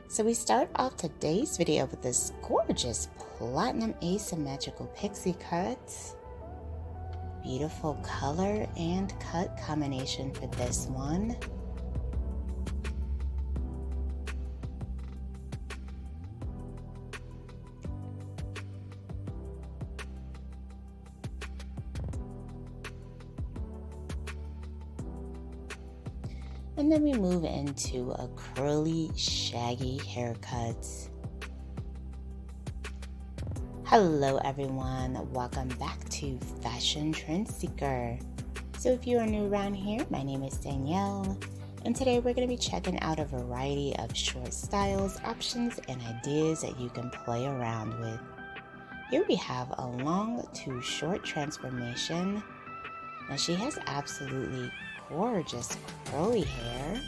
So we start off today's video with this gorgeous platinum asymmetrical pixie cut. Beautiful color and cut combination for this one. And then we move into a curly, shaggy haircut. Hello everyone, welcome back to Fashion Trend Seeker. So if you are new around here, my name is Danielle, and today we're going to be checking out a variety of short styles, options, and ideas that you can play around with. Here we have a long to short transformation. Now she has absolutely gorgeous curly hair.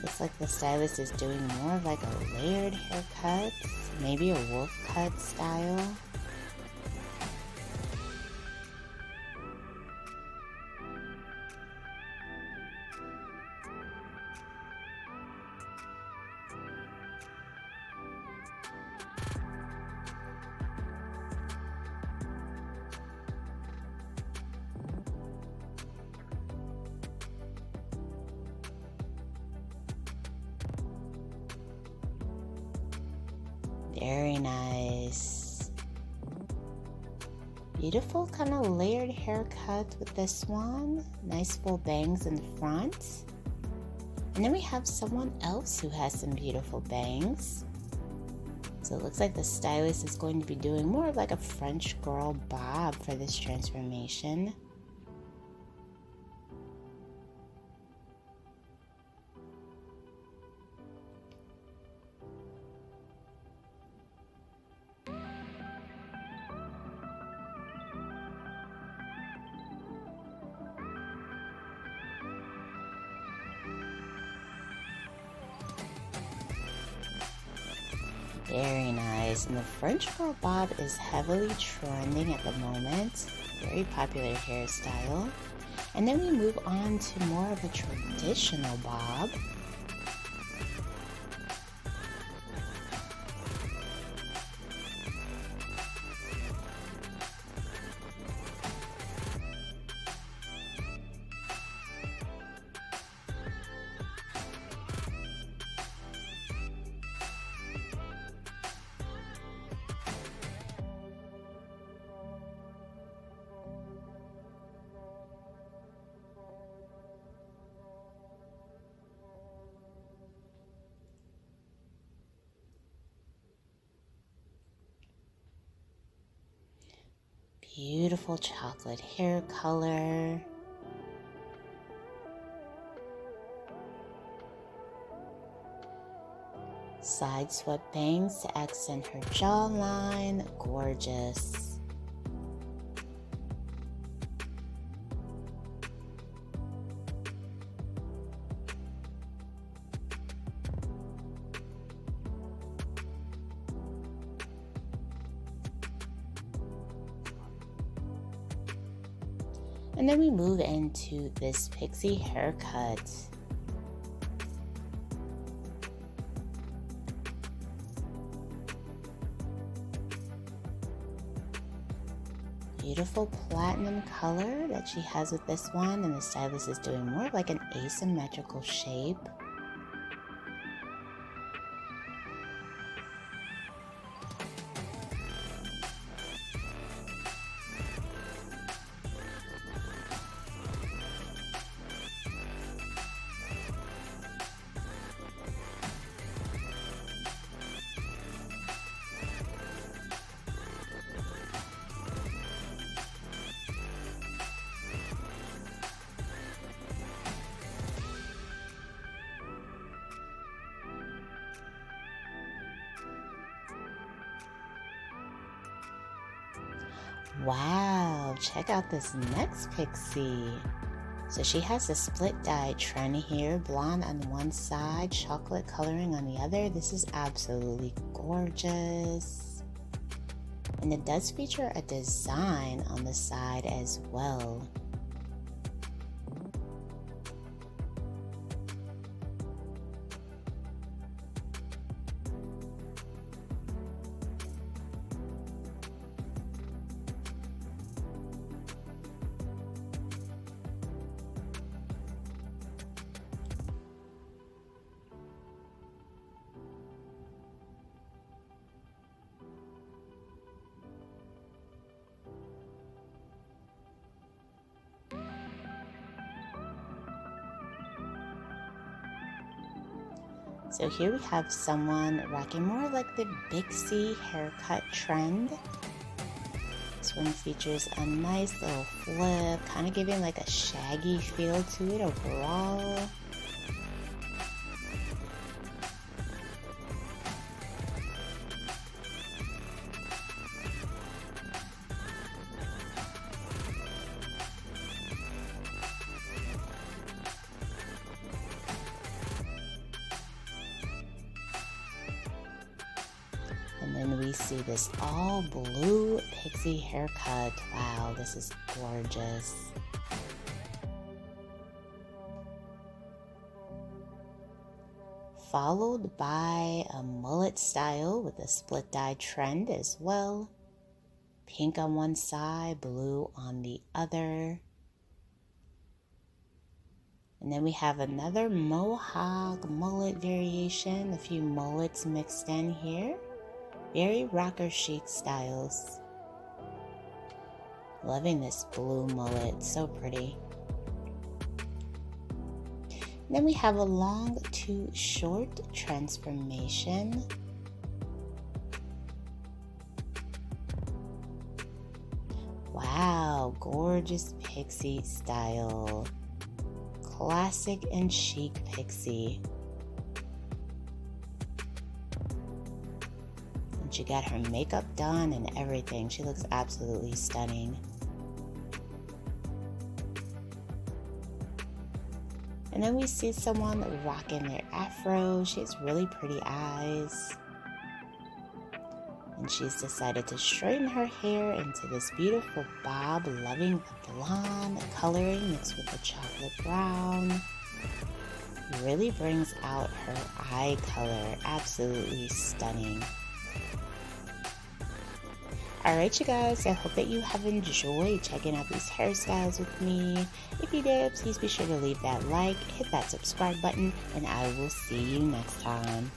Looks like the stylist is doing more of like a layered haircut, maybe a wolf cut style. Very nice. Beautiful kind of layered haircut with this one. Nice full bangs in the front. And then we have someone else who has some beautiful bangs. So it looks like the stylist is going to be doing more of like a French girl bob for this transformation. Very nice. And the French girl bob is heavily trending at the moment. Very popular hairstyle. And then we move on to more of a traditional bob. Beautiful chocolate hair color. Side swept bangs to accent her jawline. Gorgeous. And then we move into this pixie haircut. Beautiful platinum color that she has with this one, and the stylist is doing more of like an asymmetrical shape. Wow, check out this next pixie. So she has a split dye trend here, blonde on one side, chocolate coloring on the other. This is absolutely gorgeous. And it does feature a design on the side as well. So here we have someone rocking more like the pixie haircut trend. This one features a nice little flip, kind of giving like a shaggy feel to it overall. And then we see this all blue pixie haircut. Wow, this is gorgeous. Followed by a mullet style with a split dye trend as well. Pink on one side, blue on the other. And then we have another mohawk mullet variation, a few mullets mixed in here. Very rocker chic styles. Loving this blue mullet, so pretty. And then we have a long to short transformation. Wow, gorgeous pixie style. Classic and chic pixie. She got her makeup done and everything. She looks absolutely stunning. And then we see someone rocking their afro. She has really pretty eyes. And she's decided to straighten her hair into this beautiful bob, loving the blonde coloring mixed with the chocolate brown. Really brings out her eye color. Absolutely stunning. Alright you guys, I hope that you have enjoyed checking out these hairstyles with me. If you did, please be sure to leave that like, hit that subscribe button, and I will see you next time.